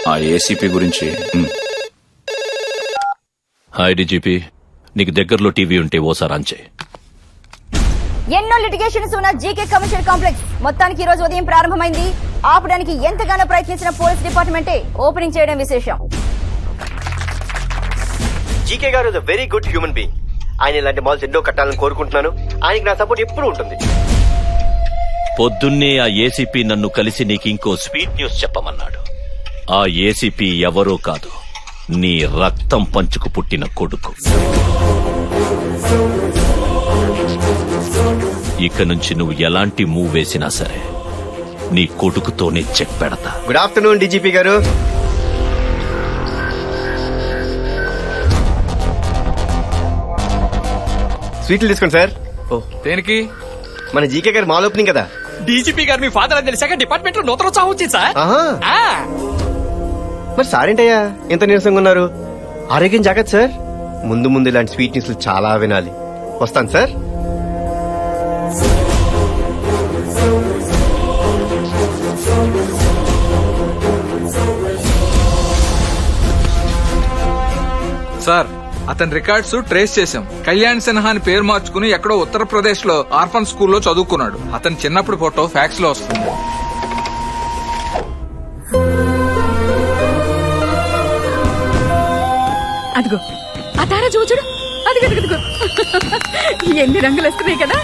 ఆ ఏసీపీ గురించి. Hi DGP, నీకు దగ్గరలో టీవీ ఉంటే ఓసారి ఆన్ చేయి. ఎన్నో లిటిగేషన్స్ ఉన్న జీకే కమర్షియల్ కాంప్లెక్స్ మొత్తానికి ఈ రోజు ఉదయం ప్రారంభమైంది. ఆపడానికి ఎంతగానో ప్రయత్నించిన పోలీస్ డిపార్ట్మెంటే ఓపెనింగ్ చేయడం విశేషం. జీకే గారు is a very good human being. ఆయన ఇలాంటి మాల్స్ ఎన్నో కట్టాలని కోరుకుంటున్నాను. ఆయనకి నా సపోర్ట్ ఎప్పుడూ ఉంటుంది. పొద్దున్నే ఆ ఏసీపీ నన్ను కలిసి నీకు ఇంకో స్వీట్ న్యూస్ చెప్పమన్నాడు. ఆ ఏసీపీ ఎవరో కాదు, నీ రక్తం పంచుకు పుట్టిన కొడుకు. ఇక నుంచి నువ్వు ఎలాంటి మూవ్ వేసినా సరే నీ కొడుకుతోనే చెక్ పెడతా. గుడ్ ఆఫ్టర్నూన్ డీజీపీ గారు. స్వీట్లు తీసుకోండి సార్. ఓ దేనికి? మన జీకే గారు మాల్ ఓపెనింగ్ కదా. డీజీపీ గారు మీ ఫాదర్ అని తెలిసాక డిపార్ట్మెంట్ లో నూతన ఉత్సాహం వచ్చింది సార్. మరి సార్ ఏంటయ్యా ఎంత నీరసంగా ఉన్నారు? ఆరోగ్యం జాగ్రత్త సార్. ముందు ముందు ఇలాంటి స్వీట్ న్యూస్లు చాలా వినాలి. వస్తాను సార్. సార్ అతని రికార్డ్స్ ట్రేస్ చేశాం. కళ్యాణ్ సిన్హా అని పేరు మార్చుకుని ఎక్కడో ఉత్తరప్రదేశ్ లో ఆర్ఫన్ స్కూల్లో చదువుకున్నాడు. అతని చిన్నప్పుడు ఫోటో ఫ్యాక్స్ లో వస్తుంది. అదిగో ఆ తారా చూడు, అదిగో ఎన్ని రంగులు వస్తున్నాయి కదా.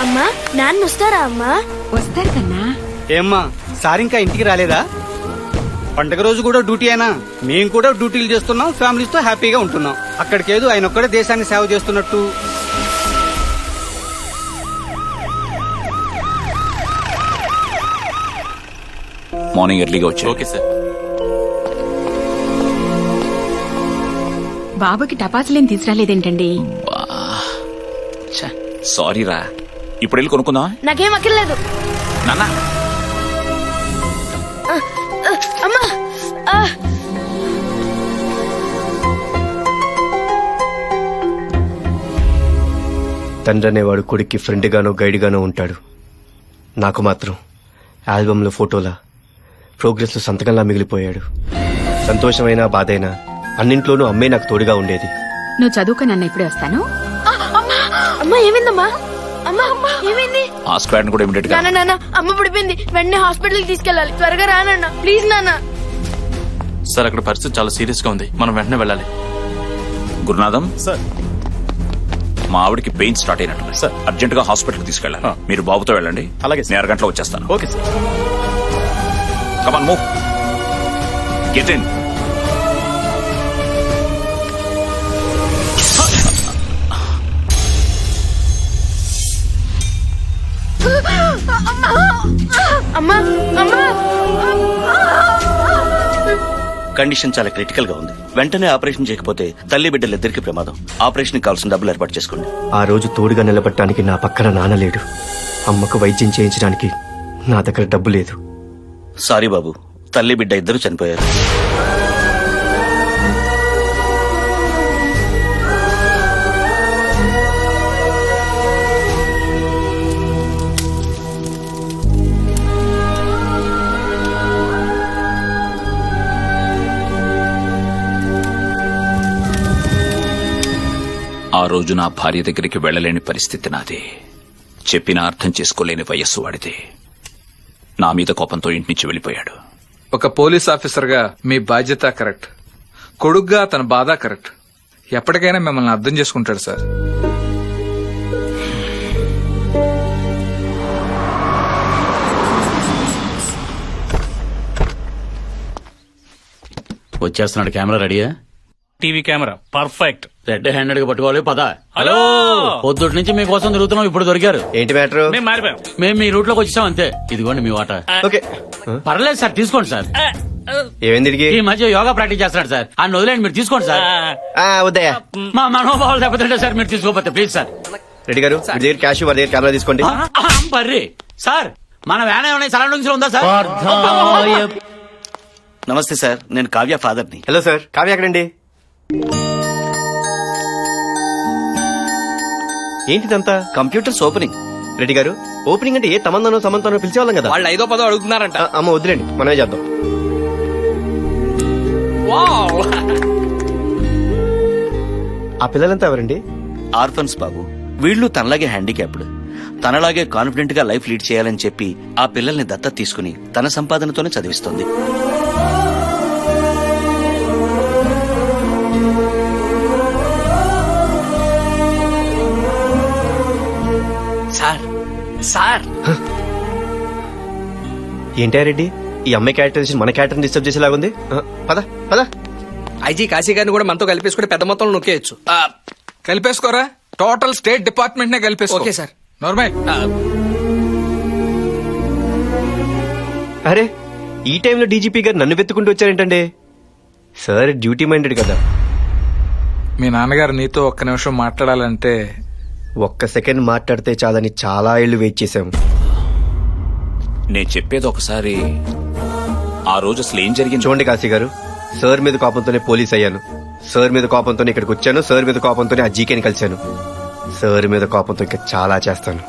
అమ్మా నాన్న వస్తారా? అమ్మా వస్తారు కన్నా. ఏమ్మా సార్ ఇంకా ఇంటికి రాలేదా? పండగ రోజు కూడా డ్యూటీ అయినా మేము కూడా డ్యూటీలు చేస్తున్నాం, ఫ్యామిలీస్ తో హ్యాపీగా ఉంటున్నాం. అక్కడికేదో ఆయన ఒక్కడే దేశాన్ని సేవ చేస్తున్నట్టు. మార్నింగ్ ఎర్లీగా వచ్చి. Okay sir. బాబుకి టపాసులేం తీసుకురాలేదేంటండి? సారీ రా, ఇప్పుడు వెళ్ళి కొనుక్కుందా? నాకేం అక్కర్లేదు నాన్న. అమ్మా. తండ్రి అనేవాడు కొడుక్కి ఫ్రెండ్ గానో గైడ్ గానో ఉంటాడు. నాకు మాత్రం ఆల్బమ్ లో ఫోటోలా, ప్రోగ్రెస్ లో సంతకంలా మిగిలిపోయాడు. సంతోషమైనా బాధైనా అన్నింట్లోనూ అమ్మే నాకు తోడుగా ఉండేది. నువ్వు చదువుకో, నన్ను ఇప్పుడే వస్తాను. అమ్మా ఏమైందమ్మా? అమ్మా ఏమైంది? హాస్పిటల్ కూడా ఇమిడియట్ గా. నాన్న అమ్మ పడిపోయింది, వెంటనే హాస్పిటల్ కి తీసుకెళ్ళాలి. త్వరగా రానన్న ప్లీజ్. నాన్న సార్ అక్కడ పరిస్థితి చాలా సీరియస్ గా ఉంది, మనం వెంటనే వెళ్ళాలి. గురునాథం సార్, మా ఆవిడకి పెయిన్ స్టార్ట్ అయినట్టు సార్. అర్జెంట్ గా హాస్పిటల్ కి తీసుకెళ్ళాలి. మీరు బాబుతో వెళ్ళండి. అలాగే, నేను అరగంటలో వచ్చేస్తాను. Okay sir. Come on move, get in. అమ్మా అమ్మా. కండిషన్ చాలా క్రిటికల్ గా ఉంది. వెంటనే ఆపరేషన్ చేయకపోతే తల్లి బిడ్డలిద్దరికి ప్రమాదం. ఆపరేషన్ కావాల్సిన డబ్బులు ఏర్పాటు చేసుకోండి. ఆ రోజు తోడుగా నిలబడటానికి నా పక్కన నాన్న లేడు. అమ్మకు వైద్యం చేయించడానికి నా దగ్గర డబ్బు లేదు. సారీ బాబు, తల్లి బిడ్డ ఇద్దరు చనిపోయారు. ఆ రోజు నా భార్య దగ్గరికి వెళ్లలేని పరిస్థితి నాది. చెప్పినా అర్థం చేసుకోలేని వయస్సు వాడిది. నా మీద కోపంతో ఇంటి నుంచి వెళ్లిపోయాడు. ఒక పోలీస్ ఆఫీసర్ గా మీ బాధ్యత కరెక్ట్, కొడుగ్గా తన బాధ కరెక్ట్. ఎప్పటికైనా మిమ్మల్ని అర్థం చేసుకుంటాడు సార్. వచ్చేస్తున్నాడు. కెమెరా రెడీయా? TV camera perfect. Red handed గా పట్టుకోవాలి. పద. హలో, పొద్దుటి నుంచి మీకోసం తిరుగుతున్నాం, ఇప్పుడు దొరికారు. ఏంటి మ్యాటర్? మేము మారిపోయాం. మేము మీ రూట్ లోకి వచ్చాం అంతే. ఇదిగోండి మీ వాటా. ఓకే, పర్లేదు సార్, తీసుకోండి సార్. ఏమైంది? ఈ మధ్య యోగా ప్రాక్టీస్ చేస్తున్నాడు సార్, ఆయన వదిలేండి, మీరు తీసుకోండి సార్. వద్దయ్యా, మా మనోభావాలు దెబ్బతింటే సార్, మీరు తీసుకోపోతే ప్లీజ్ సార్. రెడ్డి గారు, మీ దగ్గర క్యాష్, వారి దగ్గర కెమెరా తీసుకోండి. బర్రీ సార్, మన వ్యాన్ ఏమైనా సరౌండింగ్స్ లో ఉందా సార్? నమస్తే సార్, నేను కావ్య ఫాదర్ ని. హలో సార్, కావ్య ఎక్కడండి? ఏంటిదంతా? Computers opening. రెడ్డి గారు ఓపెనింగ్ అంటే ఏ తమందనో సమంతనో పిలిచేవాళ్ళం కదా. వాళ్ళు 5వ 10వ అడుగుతున్నారంట. అమ్మ వదిలేండి, మనమే చేద్దాం. ఆ పిల్లలంతా ఎవరండి? ఆర్ఫన్స్ బాబు. వీళ్ళు తనలాగే హ్యాండిక్యాప్డ్. తనలాగే కాన్ఫిడెంట్ గా లైఫ్ లీడ్ చేయాలని చెప్పి ఆ పిల్లల్ని దత్తత తీసుకుని తన సంపాదనతోనే చదివిస్తుంది. సార్ ఏంటా రెడ్డి, ఈ అమ్మాయి క్యారెక్టరైజేషన్ మన క్యారెక్టర్ డిస్టర్బ్ చేసేలాగుంది. పద పద. ఐజీ కాశీ గారిని కూడా మనతో కలిపేసుకుంటే పెద్ద మొత్తంలో నొక్కేయచ్చు. కలిపేసుకోరా, టోటల్ స్టేట్ డిపార్ట్మెంట్ నే కలిపేసుకో. Okay sir. నార్మల్. అరే ఈ టైంలో డీజీపీ గారు నన్ను వెతుకుంటూ వచ్చారేంటండి? సార్ డ్యూటీ మైండెడ్ కదా. మీ నాన్నగారు నీతో ఒక్క నిమిషం మాట్లాడాలంటే ఒక్క సెకండ్ మాట్లాడితే చాలని చాలా ఏళ్లు వెయిట్ చేశాం. నేను చెప్పేది ఒకసారి. ఆ రోజు అసలు ఏం జరిగింది చూడండి కాశీ గారు, సార్ మీద కోపంతోనే పోలీస్ అయ్యాను, సార్ మీద కోపంతోనే ఇక్కడికి వచ్చాను, సార్ మీద కోపంతోనే ఆ జీకేని కలిశాను, సార్ మీద కోపంతో ఇంకా చాలా చేస్తాను.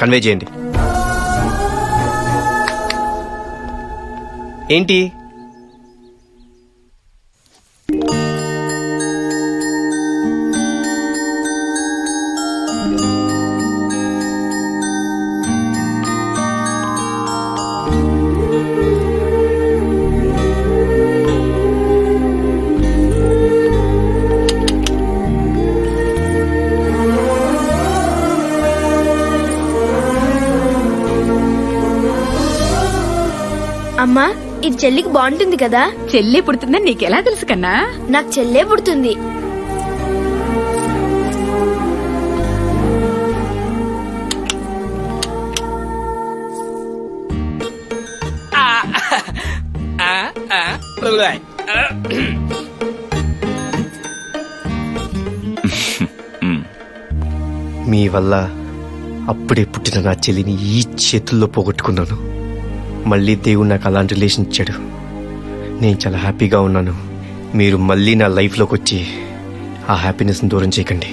కన్వే చేయండి. ఏంటి అమ్మా, ఇది చెల్లికి బాగుంటుంది కదా? చెల్లి పుడుతుందని నీకెలా తెలుసు కన్నా? నాకు చెల్లే పుడుతుంది. మీ వల్ల అప్పుడే పుట్టిన నా చెల్లిని ఈ చేతుల్లో పోగొట్టుకున్నాను. మళ్ళీ దేవుడు నాకు అలాంటి రిలేషన్ ఇచ్చాడు. నేను చాలా హ్యాపీగా ఉన్నాను. మీరు మళ్ళీ నా లైఫ్లోకి వచ్చి ఆ హ్యాపీనెస్ని దూరం చేయకండి.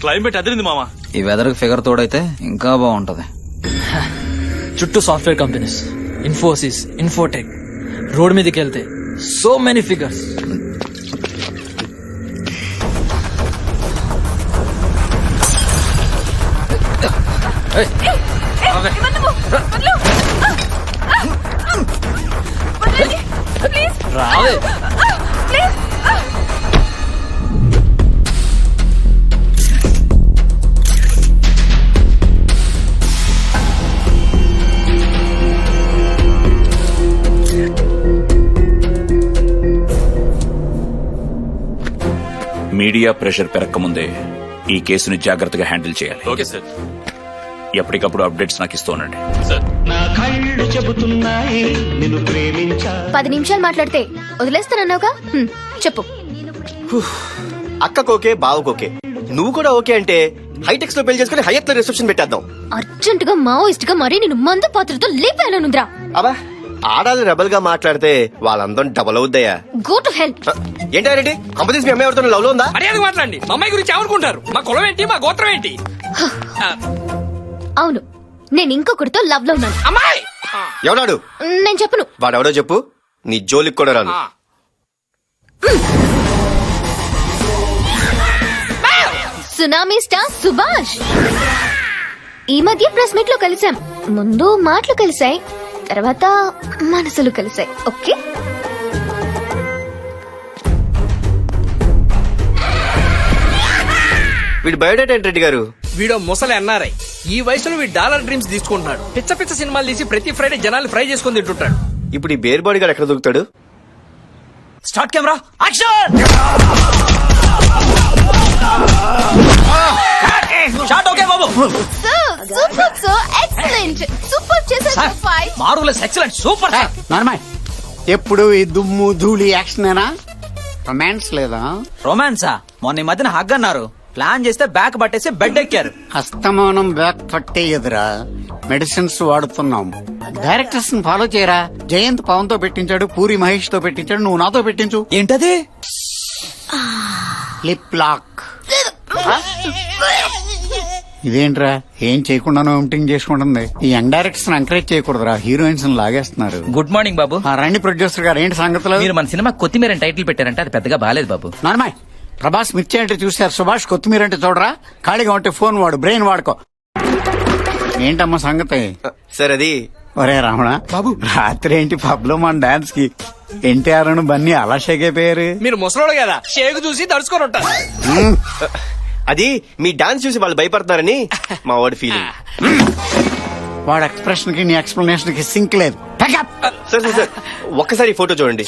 క్లైమేట్ అదిరింది మామ. ఈ వెదర్ ఫిగర్ తోడైతే ఇంకా బాగుంటది. చుట్టూ software companies, Infosys, Infotech. Road మీదకి వెళ్తే సో మెనీ ఫిగర్స్. రావే. మీడియా ప్రెషర్ పెరగకముందే ఈ కేసుని జాగ్రత్తగా హ్యాండిల్ చేయాలి. Okay sir. ఎప్పటికప్పుడు అప్డేట్స్ నాకు ఇస్తూ ఉండండి. సార్ 10 నిమిషాలు మాట్లాడితే వదిలేస్తానన్నావుగా? చెప్పు. అక్కకోకే బావకోకే, నువ్వు కూడా ఓకే అంటే హైటెక్స్ లో పెళ్లి చేసుకుని హైయత్ లో రిసెప్షన్ పెట్టేద్దాం. అర్జెంట్ గా మావోయిస్ట్ గా మరీ నేను మందు పాత్రతో లేపానుంద్రా. అబ్బా, ఆడాలి రెబల్ గా మాట్లాడితే వాళ్ళందరం డబల్ అవుద్దయ్యా. Go to help. ఏంటా రెడ్డి, కంపెనీస్ మీ అమ్మాయి ఎవరితో లవ్ లో ఉందా? మర్యాద మాట్లాడండి. మా అమ్మాయి గురించి ఏమనుకుంటారు? మా కులం ఏంటి, మా గోత్రం ఏంటి? అవును, నేను ఇంకొకరితో లవ్ లో ఉన్నాను. అమ్మాయి ఎవడాడు? నేను చెప్పను. వాడెవడో చెప్పు, నీ జోలికి కూడా రాను. Tsunami star Subhash. ఈ మధ్య ప్రెస్ మీట్ లో కలిసాం. ముందు మాటలు కలిసాయి, తర్వాత మనసులు కలిసాయి. ఓకే. వీడు బయోడేటా ఏంటి రెడ్డి గారు? వీడో ముసలి ఎన్ఆర్ఐ. ఈ వయసులో వీడు డాలర్ డ్రీమ్స్ తీసుకుంటున్నాడు. పిచ్చ పిచ్చ సినిమాలు తీసి ప్రతి ఫ్రైడే జనాలు ఫ్రై చేసుకుని తింటుంటాడు. ఇప్పుడు ఈ బేర్ బాడీ గారు ఎక్కడ దొరుకుతాడు? Start camera action. Shot okay బాబు. Super so excellent. సూపర్ చేశారు. Five marvellous excellent super. Normal. ఎప్పుడు ఈ దుమ్ము ధూళి యాక్షనేనా? రొమాన్స్ లేదా? రొమాన్సా? మొన్న ఈ మధ్యన హగ్ అన్నారు. ప్లాన్ చేస్తే బ్యాక్ పట్టేసి బెడ్ ఎక్కారు. అస్తమానం బ్యాక్ పట్టేయదురా, మెడిసిన్స్ వాడుతున్నాం. డైరెక్టర్స్ ని ఫాలో చేయరా. జయంత్ పవన్ తో పెట్టించాడు, పూరి మహేష్ తో పెట్టించాడు, నువ్వు నాతో పెట్టించు. ఏంటది? Lip lock. ఇదేంట్రా ఏం చేయకుండా ఎంటింగ్ చేసుకుంటుంది. ఈ యంగ్ డైరెక్టర్స్ ఎంకరేజ్ చేయకూడదురా, హీరోయిన్స్ లాగేస్తున్నారు. గుడ్ మార్నింగ్ బాబు. రండి ప్రొడ్యూసర్ గారు, ఏంటి సంగతులు? మీరు మన సినిమా కొత్తిమీర టైటిల్ పెట్టారంటే అది పెద్దగా బాలేదు బాబు. నానమాయ్, ప్రభాస్ మిర్చి అంటే చూశారు, సుభాష్ కొత్తిమీర అంటే చూడరా. ఖాళీగా ఉంటే ఫోన్ వాడు, బ్రెయిన్ వాడుకో. ఏంటమ్మా సంగతి? సార్ అది ఒరే రమణ బాబు, రాత్రి ఏంటి పబ్ లో మన డాన్స్ కి ఎన్టీఆర్ అను బన్నీ అలా షేక్ అయిపోయారు. మీరు ముసలోడు కదా, షేక్ చూసి తడుచుకొని ఉంటారు. అది మీ డాన్స్ చూసి వాళ్ళు భయపడతారని మా వాడి ఫీలింగ్. వాడు ఎక్స్ప్రెషన్ కి నీ ఎక్స్ప్లెనేషన్ కి సింక్ లేదు. సార్ సార్ సార్ ఒక్కసారి ఈ ఫోటో చూడండి.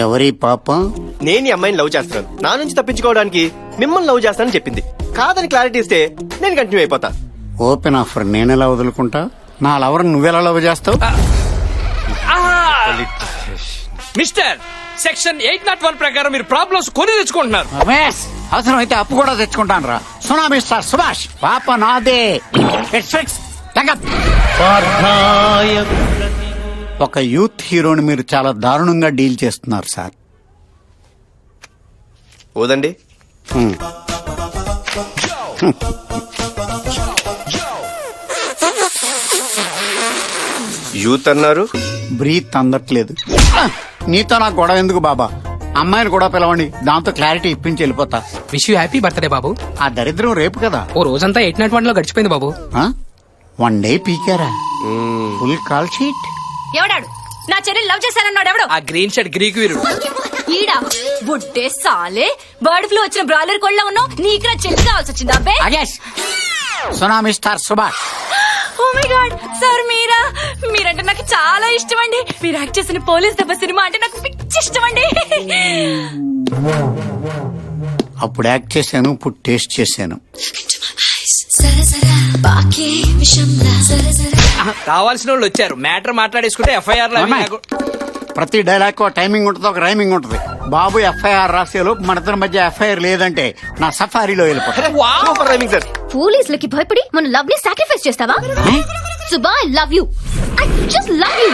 ఎవరి పాపం? నేను ఈ అమ్మాయిని లవ్ చేస్తున్నాను, నా నుంచి తప్పించుకోవడానికి మిమ్మల్ని లవ్ చేస్తానని చెప్పింది. కాదని క్లారిటీ ఇస్తే నేను కంటిన్యూ అయిపోతా. ఓపెన్ ఆఫర్ నేనెలా వదులుకుంటా? నా లవర్ నువ్వెలా లవ్ చేస్తావు? మిస్టర్, సెక్షన్ 801 ప్రకారం మీరు ప్రాబ్లమ్స్ కొని తెచ్చుకుంటున్నారు. రమేష్, అవసరం అయితే అప్పు కూడా తెచ్చుకుంటాను రా. సునామీ స్టార్ సుభాష్ పాప నాదే. It's fixed. Take up. ఒక యూత్ హీరోని మీరు చాలా దారుణంగా డీల్ చేస్తున్నారు సార్. ఓదండి. యూత్ అన్నారు, బ్రీత్ అందట్లేదు. నీతో నాకు గొడవ ఎందుకు బాబా? అమ్మాయిని కూడా పిలవండి, దాంతో క్లారిటీ ఇప్పించి వెళ్ళిపోతా. విష్ యూ హ్యాపీ బర్త్డే బాబు. ఆ దరిద్రం రేపు కదా. ఓ రోజంతా 801 లో గడిచిపోయింది బాబు. 1 డే పీకారా? Full call sheet. ఎవడాడు నా చెల్లెలు లవ్ చేశానన్నాడు? ఎవడు? ఆ గ్రీన్ షర్ట్ గ్రీక్ వీరుడు. ఈడా బుడ్డే సాలే, బర్డ్ ఫ్లూ వచ్చిన బ్రాయిలర్ కోళ్ళ ఉన్నావు. నీకు నా చెల్లి కావాల్సి వచ్చింది అబ్బే. Tsunami star Subhash. Oh my god sir, మీరంటే నాకు చాలా ఇష్టం అండి. మీరు యాక్ట్ చేసిన పోలీస్ దెబ్బ సినిమా అంటే నాకు పిచ్చి ఇష్టం అండి. అప్పుడు యాక్ట్ చేశాను, ఇప్పుడు టేస్ట్ చేశాను. కావాల్సిన వాళ్ళు వచ్చారు, మ్యాటర్ మాట్లాడేసుకుంటే ఎఫ్ఐఆర్ ప్రతి డైలాగ్ టైమింగ్ ఉంటుంది, ఒక రైమింగ్ ఉంటుంది. బాబు ఎఫ్ఐఆర్ రాసేలోపు మన ఇద్దరి మధ్య ఎఫ్ఐఆర్ లేదంటే నా సఫారీలో వెళ్ళిపోతాను. పోలీసులకి భయపడి మన లవ్ ని సాక్రిఫైస్ చేస్తావా? Suba, I love you. I just love you.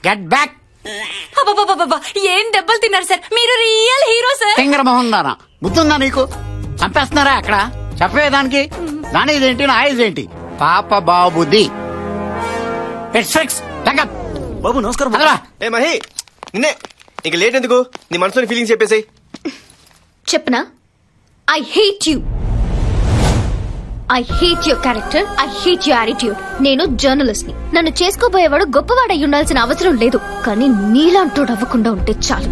Get back. ఏం దెబ్బలు తిన్నారు సార్, మీరు రియల్ హీరో సార్. తింగర మొహం దానా, బుద్ధుందా నీకు? చంపేస్తున్నారా అక్కడ? చెప్పేదానికి దాని ఇదేంటి, నా ఇదేంటి? పాప బాబుది. It's fix. బాబు నమస్కారం. ఏ మహి, నిన్నే ఇంక లేట్ ఎందుకు? నీ మనసులోని ఫీలింగ్స్ చెప్పేసి. చెప్పనా? I hate you. I hate your character. I hate your attitude. నేను జర్నలిస్ట్ ని. నన్ను చేసుకోబోయేవాడు గొప్పవాడై ఉండాల్సిన అవసరం లేదు, కానీ నీలాంటోడు అవ్వకుండా ఉంటే చాలు.